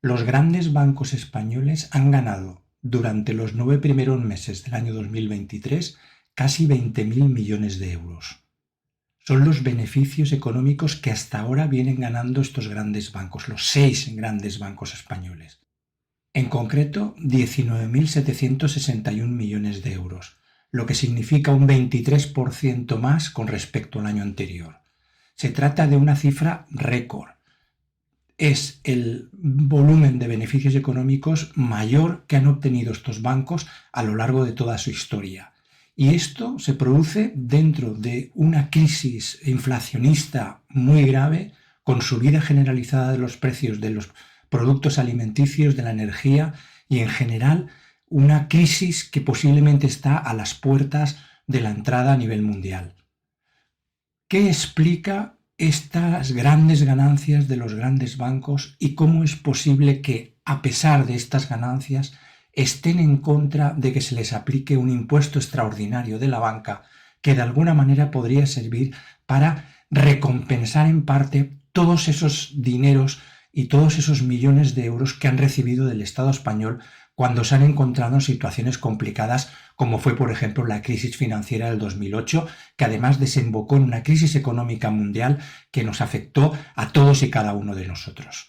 Los grandes bancos españoles han ganado durante los 9 primeros meses del año 2023 casi 20.000 millones de euros. Son los beneficios económicos que hasta ahora vienen ganando estos grandes bancos, los 6 grandes bancos españoles. En concreto, 19.761 millones de euros, lo que significa un 23% más con respecto al año anterior. Se trata de una cifra récord. Es el volumen de beneficios económicos mayor que han obtenido estos bancos a lo largo de toda su historia. Y esto se produce dentro de una crisis inflacionista muy grave, con subida generalizada de los precios de los productos alimenticios, de la energía y en general una crisis que posiblemente está a las puertas de la entrada a nivel mundial. ¿Qué explica estas grandes ganancias de los grandes bancos y cómo es posible que, a pesar de estas ganancias, estén en contra de que se les aplique un impuesto extraordinario de la banca que de alguna manera podría servir para recompensar en parte todos esos dineros y todos esos millones de euros que han recibido del Estado español cuando se han encontrado en situaciones complicadas, como fue, por ejemplo, la crisis financiera del 2008, que además desembocó en una crisis económica mundial que nos afectó a todos y cada uno de nosotros.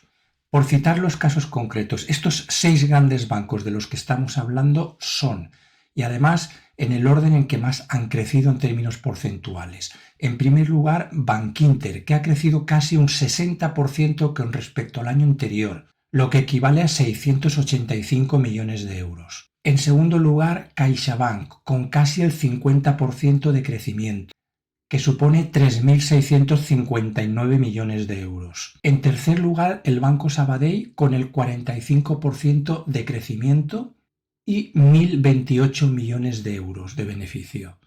Por citar los casos concretos, estos 6 grandes bancos de los que estamos hablando son, y además en el orden en que más han crecido en términos porcentuales. En primer lugar, Bankinter, que ha crecido casi un 60% con respecto al año anterior, lo que equivale a 685 millones de euros. En segundo lugar, CaixaBank, con casi el 50% de crecimiento, que supone 3.659 millones de euros. En tercer lugar, el Banco Sabadell, con el 45% de crecimiento y 1.028 millones de euros de beneficio.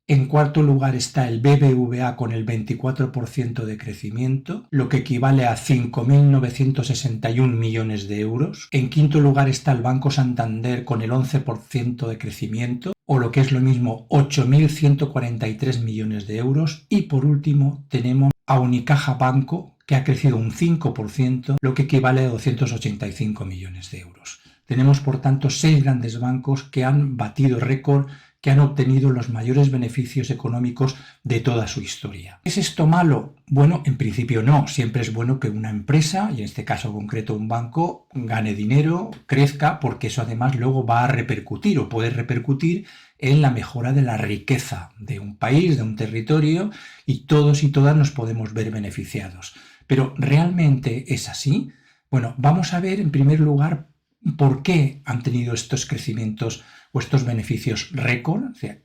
En cuarto lugar está el BBVA con el 24% de crecimiento, lo que equivale a 5.961 millones de euros. En quinto lugar está el Banco Santander con el 11% de crecimiento, o lo que es lo mismo, 8.143 millones de euros. Y por último tenemos a Unicaja Banco, que ha crecido un 5%, lo que equivale a 285 millones de euros. Tenemos, por tanto, 6 grandes bancos que han batido récord, que han obtenido los mayores beneficios económicos de toda su historia. ¿Es esto malo? Bueno, en principio no. Siempre es bueno que una empresa, y en este caso concreto un banco, gane dinero, crezca, porque eso además luego va a repercutir o puede repercutir en la mejora de la riqueza de un país, de un territorio, y todos y todas nos podemos ver beneficiados. Pero ¿realmente es así? Bueno, vamos a ver en primer lugar por qué han tenido estos crecimientos o estos beneficios récord, o sea,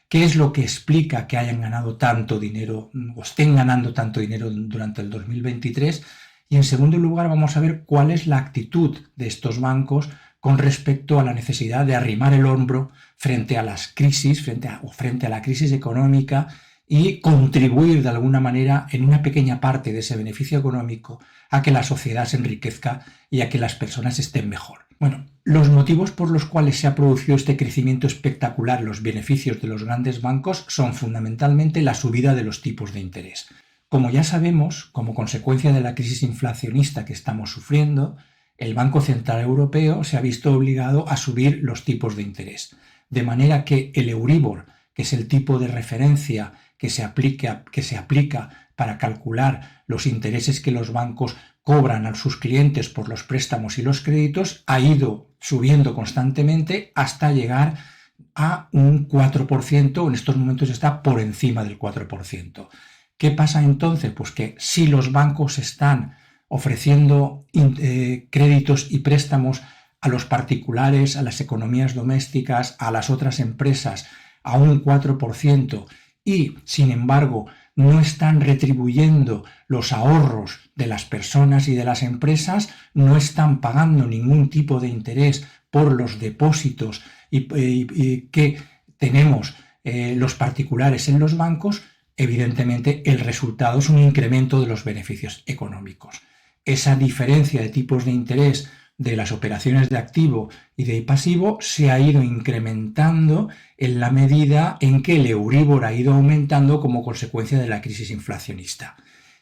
qué es lo que explica que hayan ganado tanto dinero o estén ganando tanto dinero durante el 2023, y en segundo lugar vamos a ver cuál es la actitud de estos bancos con respecto a la necesidad de arrimar el hombro frente a las crisis, frente a la crisis económica, y contribuir de alguna manera en una pequeña parte de ese beneficio económico a que la sociedad se enriquezca y a que las personas estén mejor. Bueno, los motivos por los cuales se ha producido este crecimiento espectacular en los beneficios de los grandes bancos son fundamentalmente la subida de los tipos de interés. Como ya sabemos, como consecuencia de la crisis inflacionista que estamos sufriendo, el Banco Central Europeo se ha visto obligado a subir los tipos de interés, de manera que el Euribor, que es el tipo de referencia que se aplica para calcular los intereses que los bancos cobran a sus clientes por los préstamos y los créditos, ha ido subiendo constantemente hasta llegar a un 4%, en estos momentos está por encima del 4%. ¿Qué pasa entonces? Pues que si los bancos están ofreciendo créditos y préstamos a los particulares, a las economías domésticas, a las otras empresas, a un 4%, y sin embargo no están retribuyendo los ahorros de las personas y de las empresas, no están pagando ningún tipo de interés por los depósitos que tenemos los particulares en los bancos, evidentemente el resultado es un incremento de los beneficios económicos. Esa diferencia de tipos de interés de las operaciones de activo y de pasivo se ha ido incrementando en la medida en que el Euribor ha ido aumentando como consecuencia de la crisis inflacionista.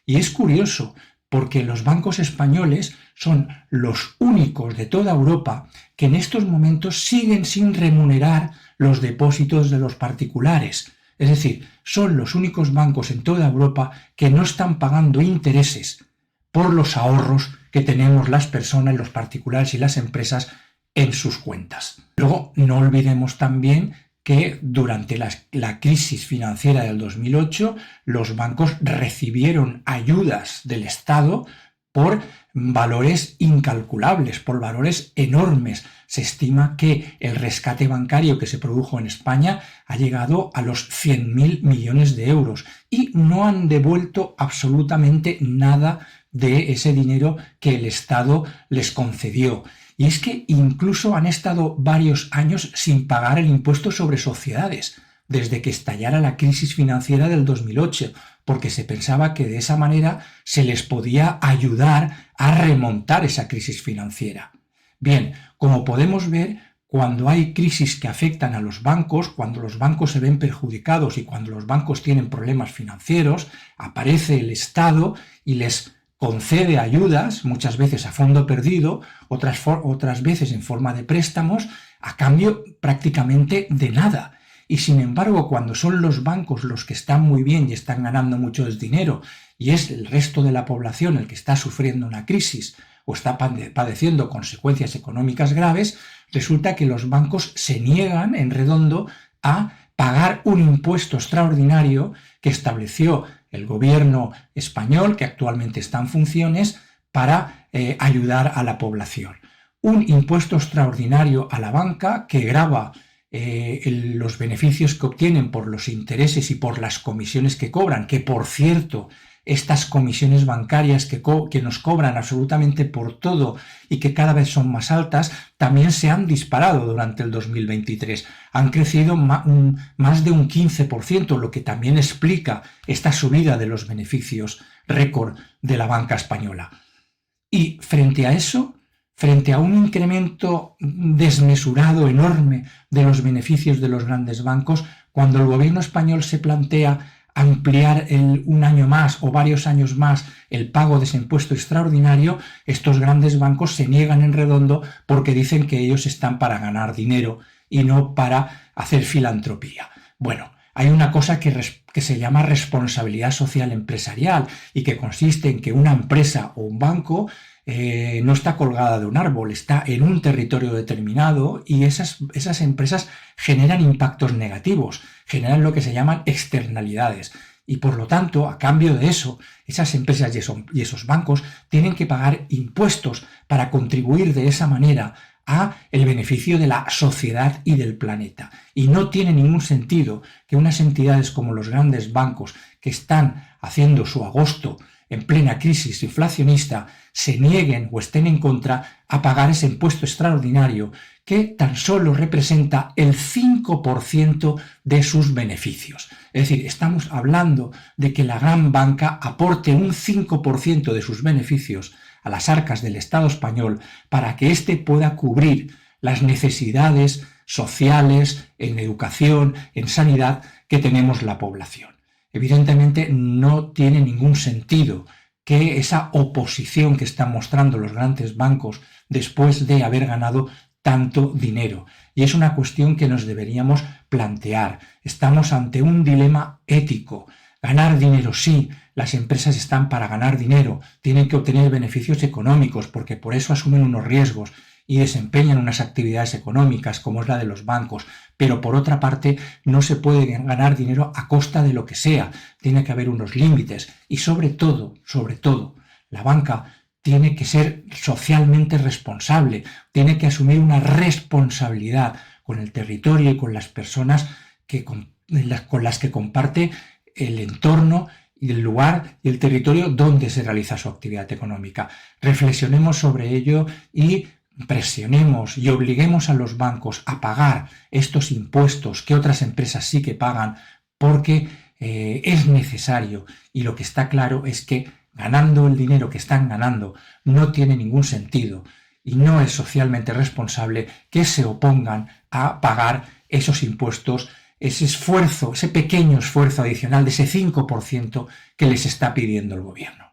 Y es curioso porque los bancos españoles son los únicos de toda Europa que en estos momentos siguen sin remunerar los depósitos de los particulares. Es decir, son los únicos bancos en toda Europa que no están pagando intereses por los ahorros que tenemos las personas, los particulares y las empresas en sus cuentas. Luego, no olvidemos también que durante la crisis financiera del 2008 los bancos recibieron ayudas del Estado por valores incalculables, por valores enormes. Se estima que el rescate bancario que se produjo en España ha llegado a los 100.000 millones de euros y no han devuelto absolutamente nada de ese dinero que el Estado les concedió. Y es que incluso han estado varios años sin pagar el impuesto sobre sociedades, desde que estallara la crisis financiera del 2008, porque se pensaba que de esa manera se les podía ayudar a remontar esa crisis financiera. Bien, como podemos ver, cuando hay crisis que afectan a los bancos, cuando los bancos se ven perjudicados y cuando los bancos tienen problemas financieros, aparece el Estado y les concede ayudas, muchas veces a fondo perdido, otras veces en forma de préstamos, a cambio prácticamente de nada. Y sin embargo, cuando son los bancos los que están muy bien y están ganando mucho dinero, y es el resto de la población el que está sufriendo una crisis o está padeciendo consecuencias económicas graves, resulta que los bancos se niegan en redondo a pagar un impuesto extraordinario que estableció el gobierno español, que actualmente está en funciones, para ayudar a la población. Un impuesto extraordinario a la banca que grava los beneficios que obtienen por los intereses y por las comisiones que cobran, que por cierto, estas comisiones bancarias que nos cobran absolutamente por todo y que cada vez son más altas, también se han disparado durante el 2023. Han crecido más de un 15%, lo que también explica esta subida de los beneficios récord de la banca española. Y frente a eso, frente a un incremento desmesurado, enorme, de los beneficios de los grandes bancos, cuando el gobierno español se plantea ampliar un año más o varios años más el pago de ese impuesto extraordinario, estos grandes bancos se niegan en redondo porque dicen que ellos están para ganar dinero y no para hacer filantropía. Bueno, hay una cosa que se llama responsabilidad social empresarial y que consiste en que una empresa o un banco no está colgada de un árbol, está en un territorio determinado y esas empresas generan impactos negativos, generan lo que se llaman externalidades y por lo tanto, a cambio de eso, esas empresas y esos bancos tienen que pagar impuestos para contribuir de esa manera a el beneficio de la sociedad y del planeta. Y no tiene ningún sentido que unas entidades como los grandes bancos que están haciendo su agosto en plena crisis inflacionista se nieguen o estén en contra a pagar ese impuesto extraordinario que tan solo representa el 5% de sus beneficios. Es decir, estamos hablando de que la gran banca aporte un 5% de sus beneficios a las arcas del Estado español para que éste pueda cubrir las necesidades sociales, en educación, en sanidad que tenemos la población. Evidentemente no tiene ningún sentido que esa oposición que están mostrando los grandes bancos después de haber ganado tanto dinero. Y es una cuestión que nos deberíamos plantear. Estamos ante un dilema ético. Ganar dinero sí, las empresas están para ganar dinero, tienen que obtener beneficios económicos porque por eso asumen unos riesgos y desempeñan unas actividades económicas como es la de los bancos, pero por otra parte no se puede ganar dinero a costa de lo que sea, tiene que haber unos límites y sobre todo, la banca tiene que ser socialmente responsable, tiene que asumir una responsabilidad con el territorio y con las personas con las que comparte el entorno y el lugar y el territorio donde se realiza su actividad económica. Reflexionemos sobre ello y presionemos y obliguemos a los bancos a pagar estos impuestos que otras empresas sí que pagan porque es necesario y lo que está claro es que ganando el dinero que están ganando no tiene ningún sentido y no es socialmente responsable que se opongan a pagar esos impuestos, ese esfuerzo, ese pequeño esfuerzo adicional de ese 5% que les está pidiendo el gobierno.